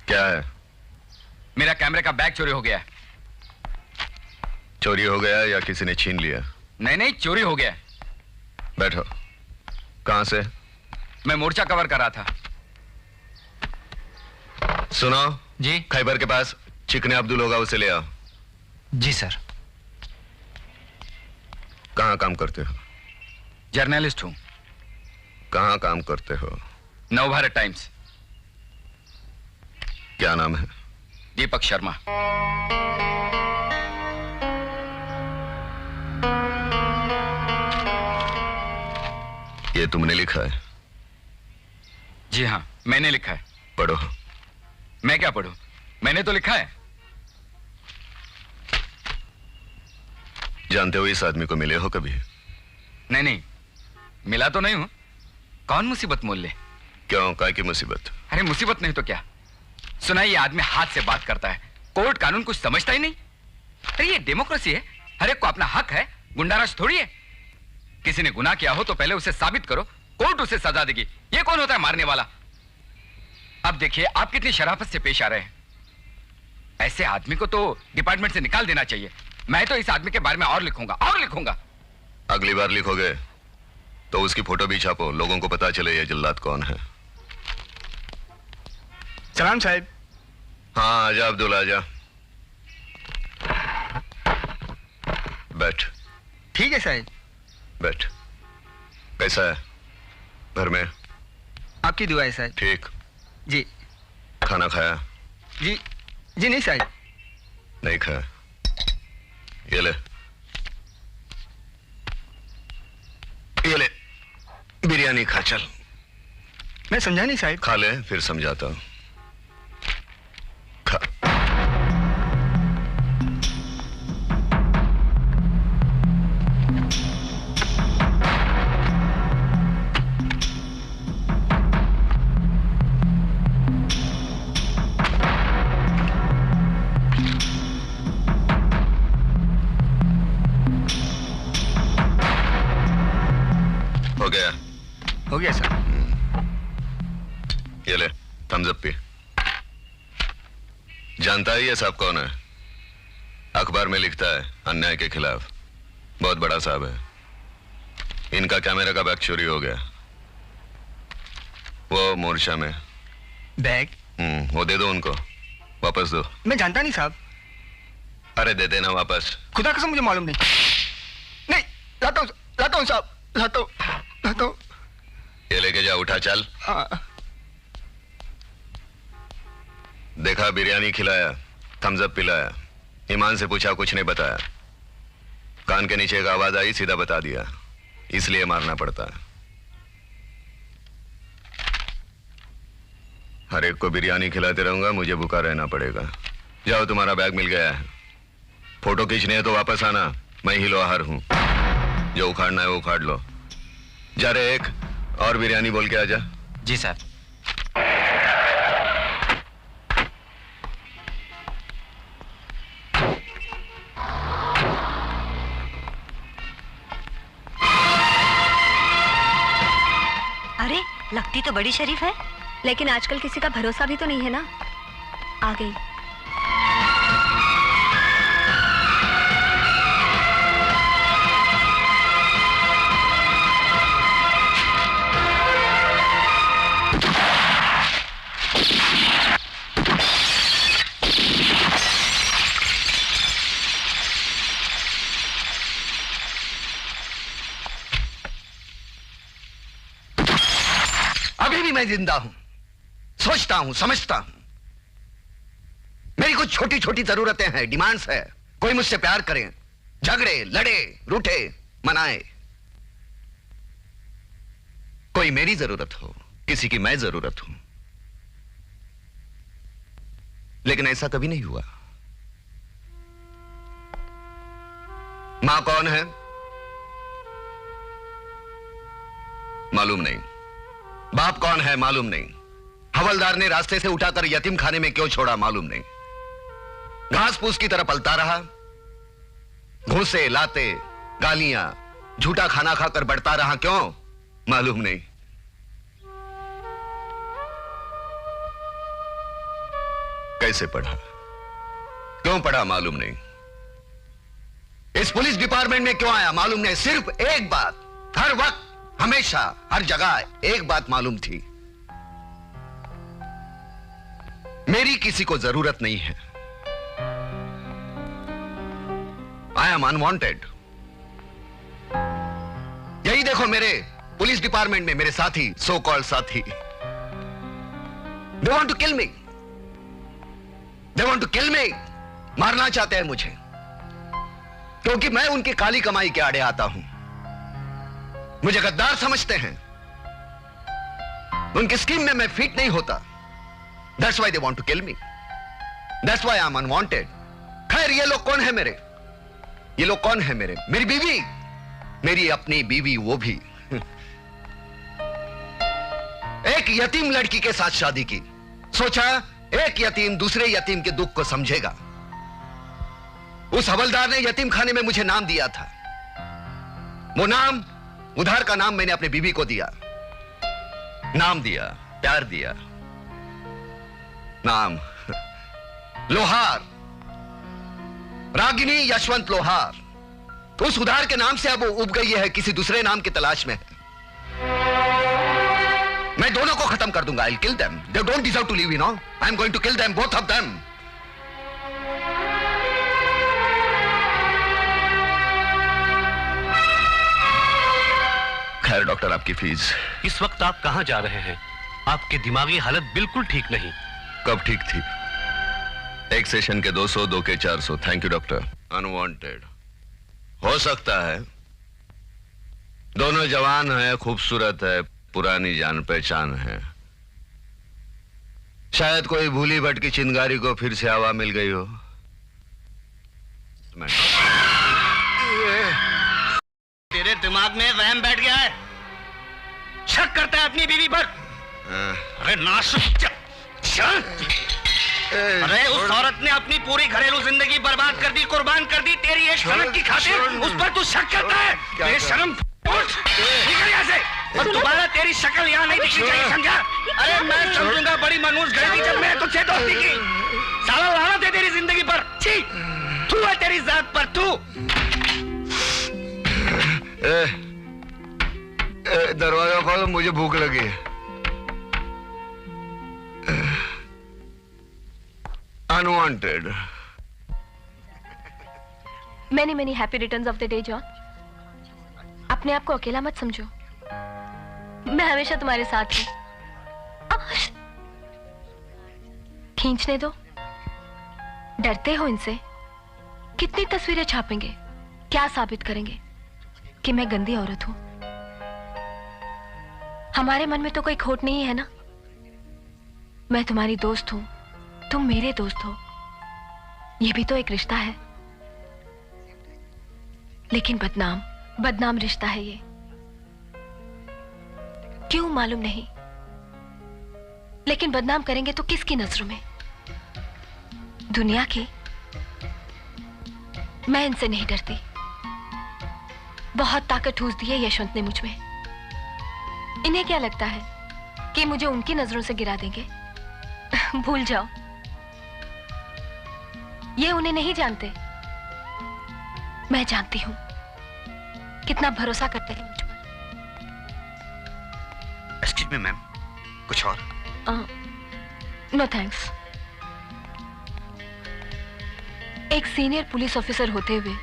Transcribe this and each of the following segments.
क्या है? मेरा कैमरे का बैग चोरी हो गया। चोरी हो गया या किसी ने छीन लिया? नहीं नहीं, चोरी हो गया। बैठो। कहां से? मैं मोर्चा कवर कर रहा था। सुनो जी। खैबर के पास चिकने अब्दुल होगा, उसे ले आओ। जी सर। कहां काम करते हो? जर्नलिस्ट हूं। कहां काम करते हो? नवभारत टाइम्स। क्या नाम है? दीपक शर्मा। ये तुमने लिखा है? जी हाँ, मैंने लिखा है। पढ़ो। मैं क्या पढ़ूं? मैंने तो लिखा है। जानते हो इस आदमी को मिले हो कभी? नहीं नहीं, मिला तो नहीं हूं। कौन मुसीबत मोल ले? क्यों, काय की मुसीबत? अरे मुसीबत नहीं तो क्या। सुना, ये आदमी हाथ से बात करता है, कोर्ट कानून कुछ समझता ही नहीं। अरे ये डेमोक्रेसी है, हर एक को अपना हक है, गुंडाराज थोड़ी है। किसी ने गुनाह किया हो तो पहले उसे साबित करो, कोर्ट उसे सजा देगी। ये कौन होता है मारने वाला? अब देखिए आप कितनी शराफत से पेश आ रहे हैं। ऐसे आदमी को तो डिपार्टमेंट से निकाल देना चाहिए। मैं तो इस आदमी के बारे में और लिखूंगा। अगली बार लिखोगे तो उसकी फोटो भी छापो, लोगों को पता चले ये जल्लाद कौन है। सलाम साहब। हाँ आजा अब्दुल, आजा। बैठ। ठीक है साहब। बैठ। कैसा है घर में? आपकी दुआ है साहब। ठीक। जी। खाना खाया? जी जी नहीं साहब। नहीं खाया। ये ले, ये ले, बिरयानी खा। चल। मैं समझा नहीं साहब। खा ले फिर समझाता हूं। खा। हो गया सर। ये ले थम्स अप पी। जानता है ये साहब कौन है? अखबार में लिखता है अन्याय के खिलाफ, बहुत बड़ा साहब है। इनका कैमरा का बैग चोरी हो गया, वो मोर्चा में। बैग? वो दे दो उनको, वापस दो। मैं जानता नहीं साहब। अरे दे देना वापस। खुदा कसम मुझे मालूम नहीं। नहीं, लाता हूँ साहब, लाता हूँ। ये लेके जा, उठा चल। देखा, बिरयानी खिलाया, थम्स अप पिलाया, ईमान से पूछा, कुछ नहीं बताया। कान के नीचे एक आवाज आई, सीधा बता दिया, इसलिए मारना पड़ता है। हर एक को बिरयानी खिलाते रहूंगा, मुझे भूखा रहना पड़ेगा। जाओ, तुम्हारा बैग मिल गया है। फोटो खींचने है तो वापस आना, मैं ही लोहार हूं। जो उखाड़ना है वो उखाड़ लो। जा रे, एक और बिरयानी बोल के आजा। जी साहब। अरे लगती तो बड़ी शरीफ है, लेकिन आजकल किसी का भरोसा भी तो नहीं है ना। आ गई। अभी भी मैं जिंदा हूं, सोचता हूं, समझता हूं। मेरी कुछ छोटी छोटी जरूरतें हैं, डिमांड्स है। कोई मुझसे प्यार करे, झगड़े, लड़े, रूठे, मनाए। कोई मेरी जरूरत हो, किसी की मैं जरूरत हूं। लेकिन ऐसा कभी नहीं हुआ। मां कौन है मालूम नहीं, बाप कौन है मालूम नहीं, हवलदार ने रास्ते से उठाकर यतीम खाने में क्यों छोड़ा मालूम नहीं। घास फूस की तरह पलता रहा, घूसे, लाते, गालियां, झूठा खाना खाकर बढ़ता रहा, क्यों मालूम नहीं। कैसे पढ़ा, क्यों पढ़ा मालूम नहीं। इस पुलिस डिपार्टमेंट में क्यों आया मालूम नहीं। सिर्फ एक बात, हर वक्त, हमेशा, हर जगह एक बात मालूम थी, मेरी किसी को जरूरत नहीं है। I am unwanted. यही देखो मेरे पुलिस डिपार्टमेंट में मेरे साथी, सो कॉल्ड साथी, they want to kill me, they want to kill me. मारना चाहते हैं मुझे, क्योंकि मैं उनकी काली कमाई के आड़े आता हूं। मुझे गद्दार समझते हैं, उनकी स्कीम में मैं फिट नहीं होता। That's why they want to kill me. That's why I'm unwanted. खैर, ये लोग कौन है मेरे? ये लोग कौन है मेरे? मेरी बीवी, मेरी अपनी बीवी, वो भी एक यतीम लड़की के साथ शादी की। सोचा एक यतीम दूसरे यतीम के दुख को समझेगा। उस हवलदार ने यतीम खाने में मुझे नाम दिया था। वो नाम, उधार का नाम मैंने अपनी बीवी को दिया। नाम दिया, प्यार दिया, नाम लोहार, रागिनी यशवंत लोहार। उस उधार के नाम से अब वो उब गई है, किसी दूसरे नाम की तलाश में है। मैं दोनों को खत्म कर दूंगा। I'll kill them. They don't deserve to live, you know. I'm going to kill them, both of them. खैर डॉक्टर, आपकी फीस। इस वक्त आप कहां जा रहे हैं? आपकी दिमागी हालत बिल्कुल ठीक नहीं। कब ठीक थी? एक सेशन के 200, 2 के 400। Thank you doctor. अनवांटेड हो सकता है, दोनों जवान है, खूबसूरत है, पुरानी जान पहचान है। शायद कोई भूली भटकी चिंगारी को फिर से हवा मिल गई हो। तेरे दिमाग में वहम बैठ गया है, शक करता है अपनी बीवी पर। अरे नासुक, अरे उस औरत ने अपनी पूरी घरेलू जिंदगी बर्बाद कर दी, कुर्बान कर दी तेरी एक सनक की खातिर। उस पर तू शक करता है? बेशरम, निकल यहाँ से, और दोबारा तेरी शक्ल यहाँ नहीं दिखनी चाहिए, समझा? अरे मैं समझूंगा बड़ी मनहूस गलती जब मैं तुझसे दोस्ती की। साला लानत है तेरी जिंदगी पर, छी, तू है तेरी जात पर, तू। दरवाजा खोलो, मुझे भूख लगी है। Unwanted. Many happy returns of the day John. अपने आप को अकेला मत समझो, मैं हमेशा तुम्हारे साथ हूं। खींचने दो, डरते हो इनसे? कितनी तस्वीरें छापेंगे, क्या साबित करेंगे कि मैं गंदी औरत हूं? हमारे मन में तो कोई खोट नहीं है ना। मैं तुम्हारी दोस्त हूं, तुम मेरे दोस्त हो, यह भी तो एक रिश्ता है। लेकिन बदनाम रिश्ता है ये। क्यों मालूम नहीं, लेकिन बदनाम करेंगे तो किसकी नजरों में? दुनिया की। मैं इनसे नहीं डरती। बहुत ताकत ठूस दी है यशवंत ने मुझ में। इन्हें क्या लगता है कि मुझे उनकी नजरों से गिरा देंगे? भूल जाओ, ये उन्हें नहीं जानते। मैं जानती हूं कितना भरोसा करते हैं मुझ पर। एक्सक्यूज मी मैम, कुछ और? No thanks. एक सीनियर पुलिस ऑफिसर होते हुए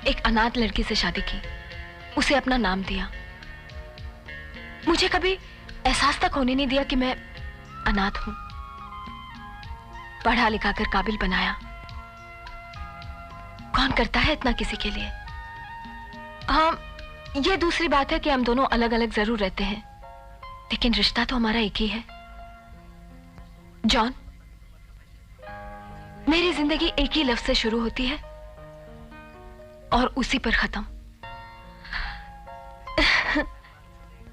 एक अनाथ लड़की से शादी की, उसे अपना नाम दिया। मुझे कभी एहसास तक होने नहीं दिया कि मैं अनाथ हूं। पढ़ा लिखा कर काबिल बनाया। कौन करता है इतना किसी के लिए? हाँ, ये दूसरी बात है कि हम दोनों अलग अलग जरूर रहते हैं, लेकिन रिश्ता तो हमारा एक ही है। जॉन, मेरी जिंदगी एक ही लफ्ज से शुरू होती है और उसी पर खत्म।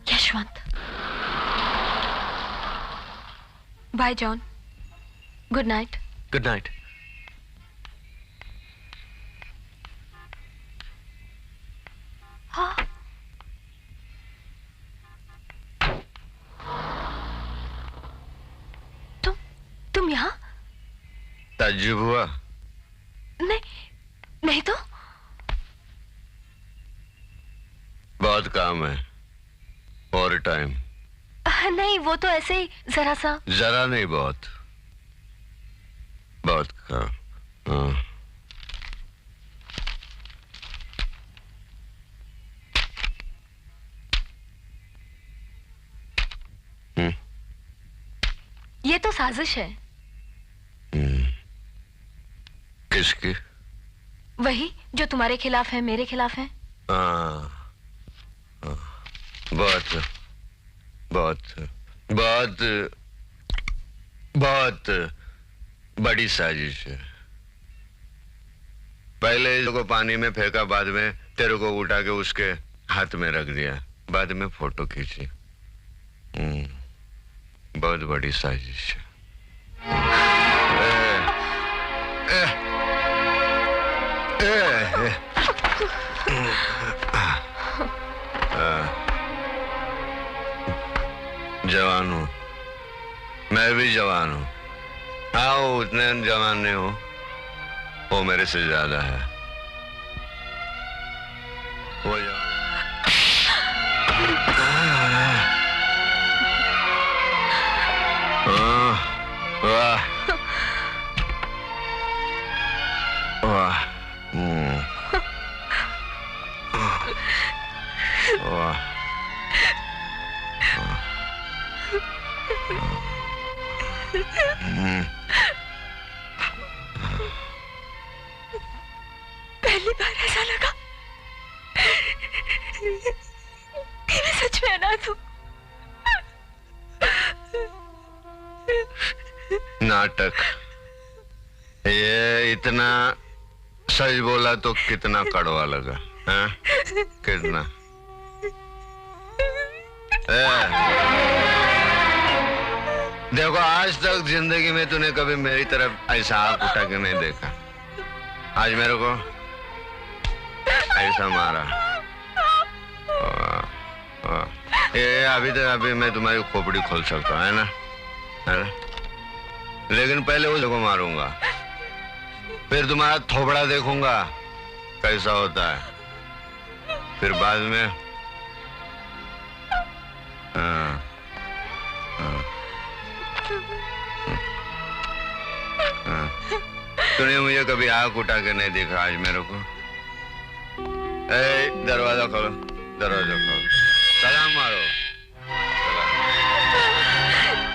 Yashwant. Bye John, good night. Good night. हाँ, तुम यहाँ? ताज्जुब हुआ? नहीं, नहीं तो। बहुत काम है और टाइम? नहीं, वो तो ऐसे ही जरा सा। जरा नहीं, बहुत बहुत काम। हाँ। ये तो साजिश है। किसकी? वही जो तुम्हारे खिलाफ है, मेरे खिलाफ है। हाँ, बहुत बहुत बहुत बहुत बड़ी साजिश है। पहले इसको पानी में फेंका, बाद में तेरे को उठा के उसके हाथ में रख दिया, बाद में फोटो खींची। बहुत बड़ी साजिश है। जवान हूँ, मैं भी जवान हूँ। हाँ, वो उतने जवान नहीं हूँ, वो मेरे से ज्यादा है। वो वाह वाह वाह। पहली बार ऐसा लगा कि मैं सच में अनाथ हूँ। नाटक, ये इतना सच बोला तो कितना कड़वा लगा, हाँ? कितना? देखो, आज तक जिंदगी में तूने कभी मेरी तरफ ऐसा आंख उठा के नहीं देखा। आज मेरे को ऐसा मारा। ये अभी मैं तुम्हारी खोपड़ी खोल सकता हूँ, है ना? लेकिन पहले उस को मारूंगा, फिर तुम्हारा थोबड़ा देखूंगा कैसा होता है, फिर बाद में तूने मुझे कभी आंख उठा के नहीं देखा। आज मेरे को दरवाजा खोलो, दरवाजा खोलो, सलाम मारो।